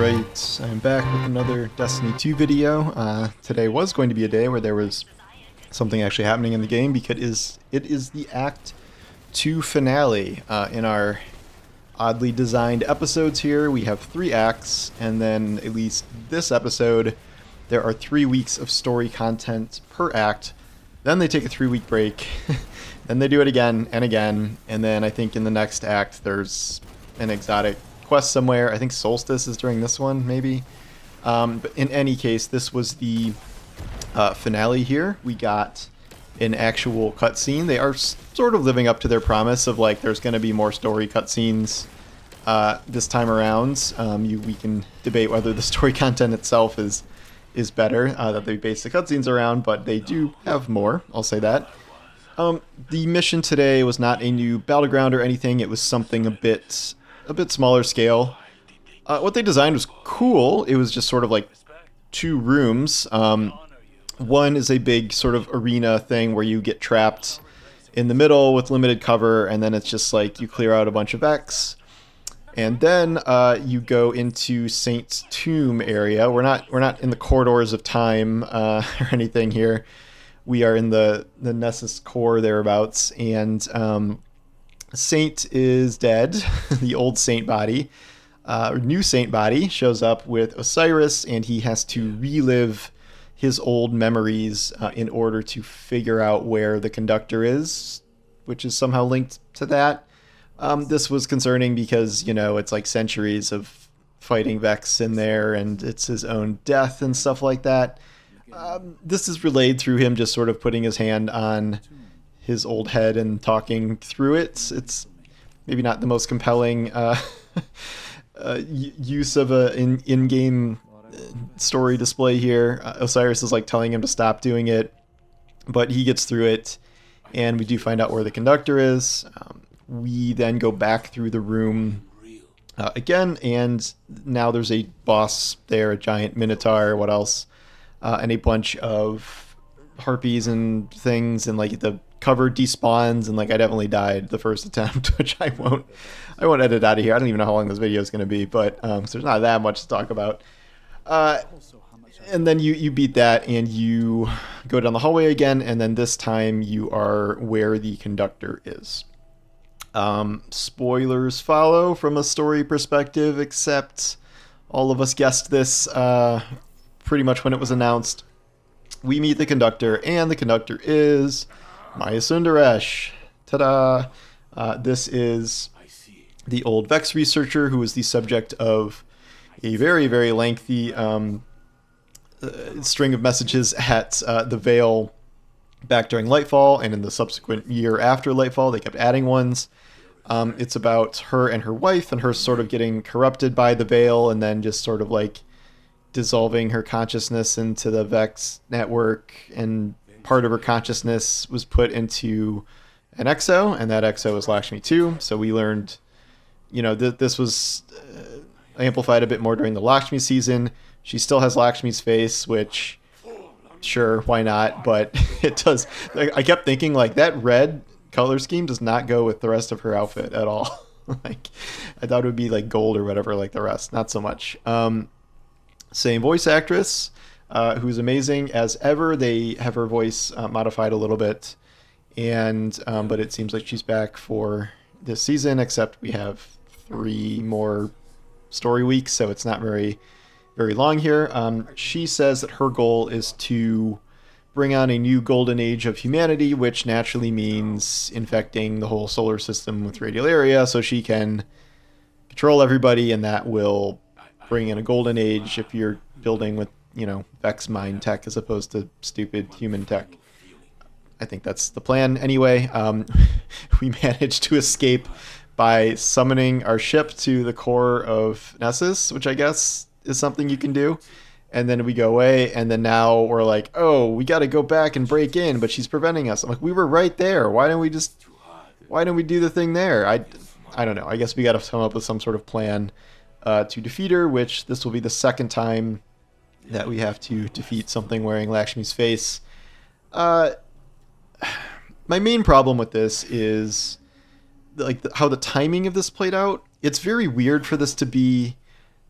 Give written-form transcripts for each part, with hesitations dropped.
Alright, I'm back with another Destiny 2 video. Today was going to be a day where there was something actually happening in the game because it is the Act 2 finale. In our oddly designed episodes here, we have 3 acts, and then at least this episode, there are 3 weeks of story content per act. Then they take a 3-week break, then they do it again and again, and then I think in the next act there's an exotic quest somewhere. I think Solstice is during this one, maybe. But in any case, this was the finale here. We got an actual cutscene. They are sort of living up to their promise of like there's going to be more story cutscenes this time around. We can debate whether the story content itself is better that they base the cutscenes around, but they do have more. I'll say that. The mission today was not a new battleground or anything. It was something a bit smaller scale. What they designed was cool. It was just sort of like 2 rooms. One is a big sort of arena thing where you get trapped in the middle with limited cover, and then it's just like you clear out a bunch of Vex. And then you go into Saint's Tomb area. We're not in the corridors of time or anything here. We are in the Nessus core thereabouts, and Saint is dead. The old Saint body, new Saint body, shows up with Osiris, and he has to relive his old memories in order to figure out where the Conductor is, which is somehow linked to that. This was concerning because, you know, it's like centuries of fighting Vex in there, and it's his own death and stuff like that. This is relayed through him just sort of putting his hand on his old head and talking through it. It's maybe not the most compelling use of an in-game story display here. Osiris is like telling him to stop doing it, but he gets through it, and we do find out where the Conductor is. We then go back through the room again, and now there's a boss there, a giant minotaur, what else? And a bunch of harpies and things, and like the cover despawns, and like I definitely died the first attempt, which I won't edit out of here. I don't even know how long this video is going to be, but so there's not that much to talk about. And then you beat that, and you go down the hallway again, and then this time you are where the Conductor is. Spoilers follow from a story perspective, except all of us guessed this pretty much when it was announced. We meet the Conductor, and the Conductor is Maya Sundaresh. Ta-da! This is the old Vex researcher who was the subject of a very, very lengthy string of messages at the Veil back during Lightfall, and in the subsequent year after Lightfall, they kept adding ones. It's about her and her wife, and her sort of getting corrupted by the Veil, and then just sort of like dissolving her consciousness into the Vex network, and part of her consciousness was put into an exo, and that exo is Lakshmi too. So we learned, you know, this was amplified a bit more during the Lakshmi season. She still has Lakshmi's face, which, sure, why not? But it does. I kept thinking, like, that red color scheme does not go with the rest of her outfit at all. Like, I thought it would be like gold or whatever, like the rest. Not so much. Same voice actress, who's amazing as ever. They have her voice modified a little bit, and but it seems like she's back for this season, except we have 3 more story weeks, so it's not very long here. She says that her goal is to bring on a new golden age of humanity, which naturally means infecting the whole solar system with radiolaria, so she can control everybody, and that will bring in a golden age if you're building with, you know, Vex mind tech as opposed to stupid human tech. I think that's the plan anyway. We managed to escape by summoning our ship to the core of Nessus, which I guess is something you can do. And then we go away, and then now we're like, oh, we got to go back and break in, but she's preventing us. I'm like, we were right there. Why didn't we do the thing there? I don't know. I guess we got to come up with some sort of plan to defeat her, which this will be the second time that we have to defeat something wearing Lakshmi's face. My main problem with this is like how the timing of this played out. It's very weird for this to be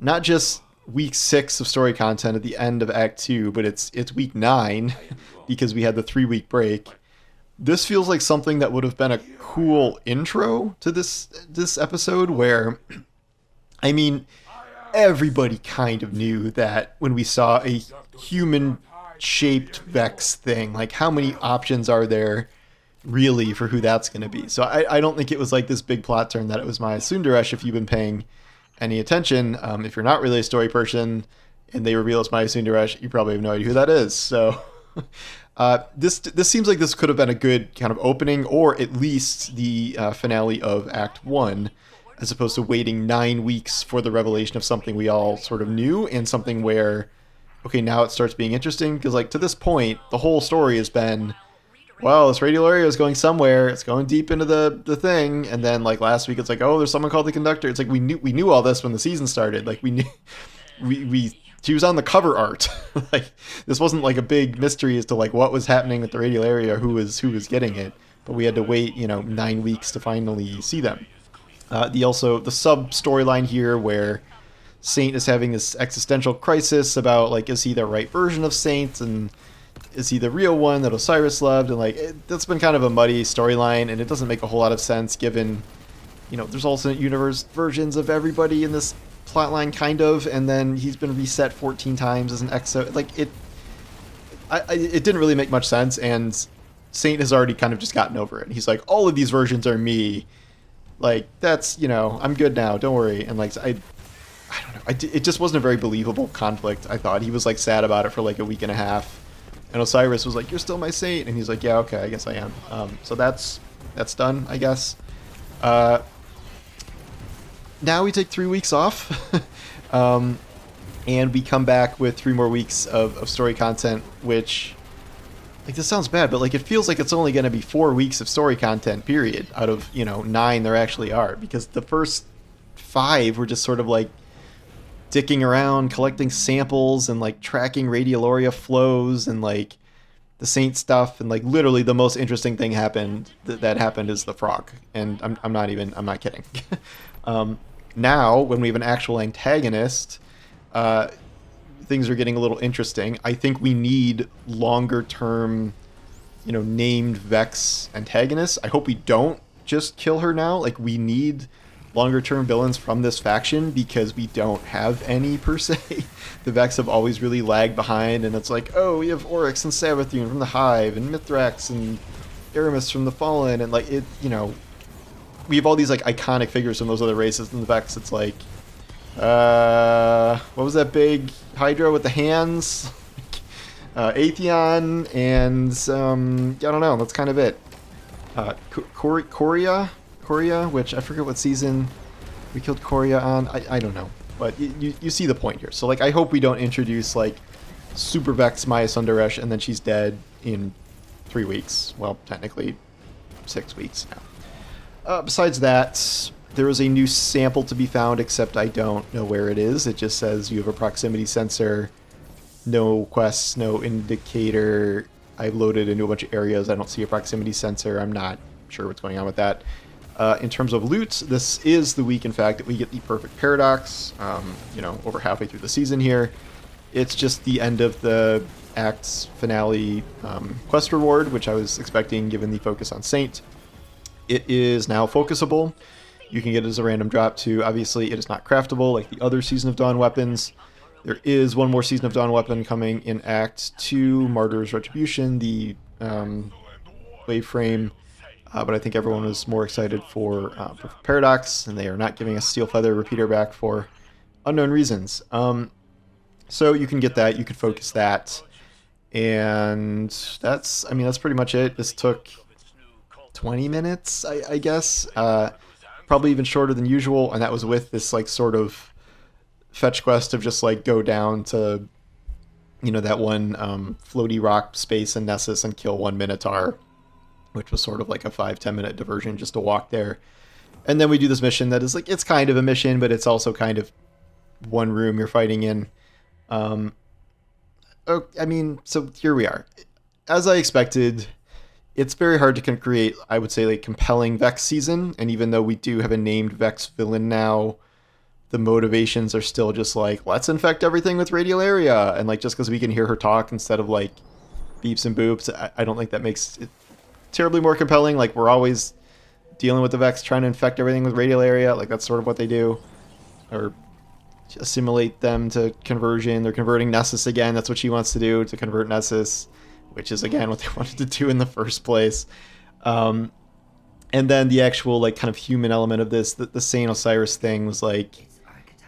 not just week 6 of story content at the end of Act 2, but it's week 9 because we had the 3-week break. This feels like something that would have been a cool intro to this episode where, I mean, everybody kind of knew that when we saw a human-shaped Vex thing, like how many options are there really for who that's going to be? So I don't think it was like this big plot turn that it was Maya Sundaresh if you've been paying any attention. If you're not really a story person and they reveal it's Maya Sundaresh, you probably have no idea who that is. So this seems like this could have been a good kind of opening, or at least the finale of Act 1, as opposed to waiting 9 weeks for the revelation of something we all sort of knew, and something where, okay, now it starts being interesting, because like to this point, the whole story has been, well, this radial area is going somewhere, it's going deep into the thing, and then like last week it's like, oh, there's someone called the Conductor. It's like we knew all this when the season started. Like we knew she was on the cover art. Like this wasn't like a big mystery as to like what was happening with the radial area, who was getting it, but we had to wait 9 weeks to finally see them. The sub storyline here where Saint is having this existential crisis about like, is he the right version of Saint, and is he the real one that Osiris loved? And like that's been kind of a muddy storyline, and it doesn't make a whole lot of sense given there's alternate universe versions of everybody in this plotline kind of, and then he's been reset 14 times as an exo. Like it didn't really make much sense, and Saint has already kind of just gotten over it. He's like, all of these versions are me. Like that's I'm good now. Don't worry. And like I don't know. It just wasn't a very believable conflict. I thought he was like sad about it for like a week and a half, and Osiris was like, "You're still my Saint," and he's like, "Yeah, okay, I guess I am." So that's done, I guess. Now we take 3 weeks off, and we come back with 3 more weeks of story content, which, like, this sounds bad, but like it feels like it's only going to be 4 weeks of story content, period, out of 9 there actually are, because the first 5 were just sort of like dicking around, collecting samples, and like tracking Radioloria flows, and like the Saint stuff, and like literally the most interesting thing happened that happened is the frog, and I'm not kidding. Now, when we have an actual antagonist, things are getting a little interesting. I think we need longer term, named Vex antagonists. I hope we don't just kill her now. Like, we need longer term villains from this faction, because we don't have any per se. The Vex have always really lagged behind, and it's like, oh, we have Oryx and Savathune from the Hive, and Mithrax and Aramis from the Fallen, and like it, we have all these like iconic figures from those other races, and the Vex, it's like, what was that big Hydra with the hands? Atheon, and I don't know, that's kind of it. Korea, which I forget what season we killed Korea on. I don't know, but you see the point here. So like, I hope we don't introduce like Super Vex Maya Sundaresh and then she's dead in 3 weeks. Well, technically 6 weeks now. Besides that, there is a new sample to be found, except I don't know where it is. It just says you have a proximity sensor, no quests, no indicator. I've loaded into a bunch of areas. I don't see a proximity sensor. I'm not sure what's going on with that. In terms of loot, this is the week, in fact, that we get the perfect paradox, over halfway through the season here. It's just the end of the Act's finale quest reward, which I was expecting given the focus on Saint. It is now focusable. You can get it as a random drop too. Obviously, it is not craftable like the other Season of Dawn weapons. There is one more Season of Dawn weapon coming in Act 2, Martyr's Retribution, the Waveframe. But I think everyone was more excited for Paradox, and they are not giving us Steel Feather Repeater back for unknown reasons. So you can get that, you can focus that, and that's pretty much it. This took 20 minutes, I guess. Probably even shorter than usual, and that was with this like sort of fetch quest of just like go down to that one floaty rock space in Nessus and kill one Minotaur, which was sort of like a 5-10 minute diversion just to walk there. And then we do this mission that is like, it's kind of a mission, but it's also kind of one room you're fighting in. So here we are. As I expected, it's very hard to create, I would say, like compelling Vex season. And even though we do have a named Vex villain now, the motivations are still just like, let's infect everything with radiolaria, and like just because we can hear her talk instead of like beeps and boops, I don't think that makes it terribly more compelling. Like, we're always dealing with the Vex trying to infect everything with radiolaria. Like, that's sort of what they do, or assimilate them to conversion. They're converting Nessus again. That's what she wants to do, to convert Nessus, which is again what they wanted to do in the first place. And then the actual like kind of human element of this, the Saint Osiris thing was like,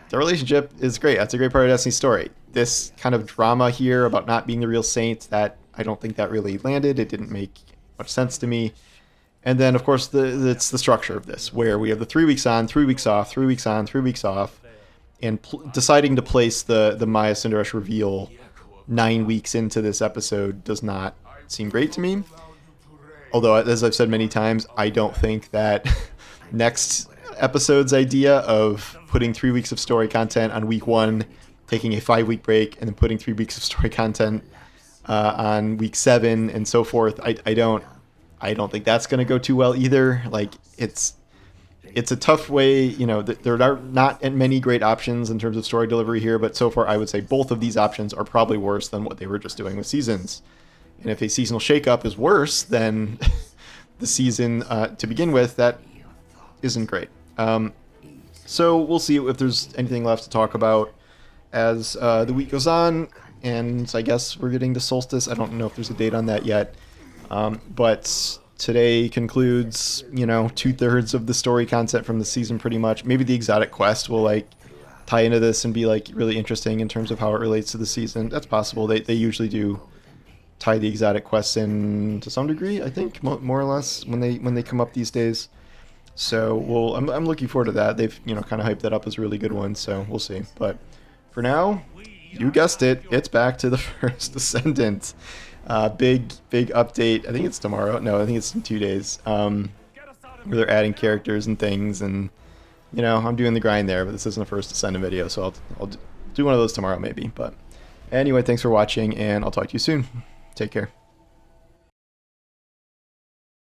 the relationship is great. That's a great part of Destiny's story. This kind of drama here about not being the real saint, that I don't think that really landed. It didn't make much sense to me. And then of course it's the structure of this, where we have the 3 weeks on, 3 weeks off, 3 weeks on, 3 weeks off, and deciding to place the Maya Sundaresh reveal 9 weeks into this episode does not seem great to me. Although, as I've said many times, I don't think that next episode's idea of putting 3 weeks of story content on week 1, taking a 5-week break, and then putting 3 weeks of story content on week 7 and so forth, I don't think that's going to go too well either. Like, it's a tough way, you know, there are not many great options in terms of story delivery here, but so far I would say both of these options are probably worse than what they were just doing with seasons. And if a seasonal shakeup is worse than the season to begin with, that isn't great. So we'll see if there's anything left to talk about as the week goes on, and I guess we're getting to Solstice. I don't know if there's a date on that yet, but today concludes, you know, 2/3 of the story content from the season pretty much. Maybe the exotic quest will like tie into this and be like really interesting in terms of how it relates to the season. That's possible. They usually do tie the exotic quests in to some degree, I think, more or less, when they come up these days. So I'm looking forward to that. They've, you know, kind of hyped that up as a really good one, so we'll see. But for now, you guessed it, it's back to the First Descendant. Big update. I think it's tomorrow. No, I think it's in 2 days. Where they're adding characters and things, and you know, I'm doing the grind there. But this isn't a First Descendant video, so I'll do one of those tomorrow maybe. But anyway, thanks for watching, and I'll talk to you soon. Take care.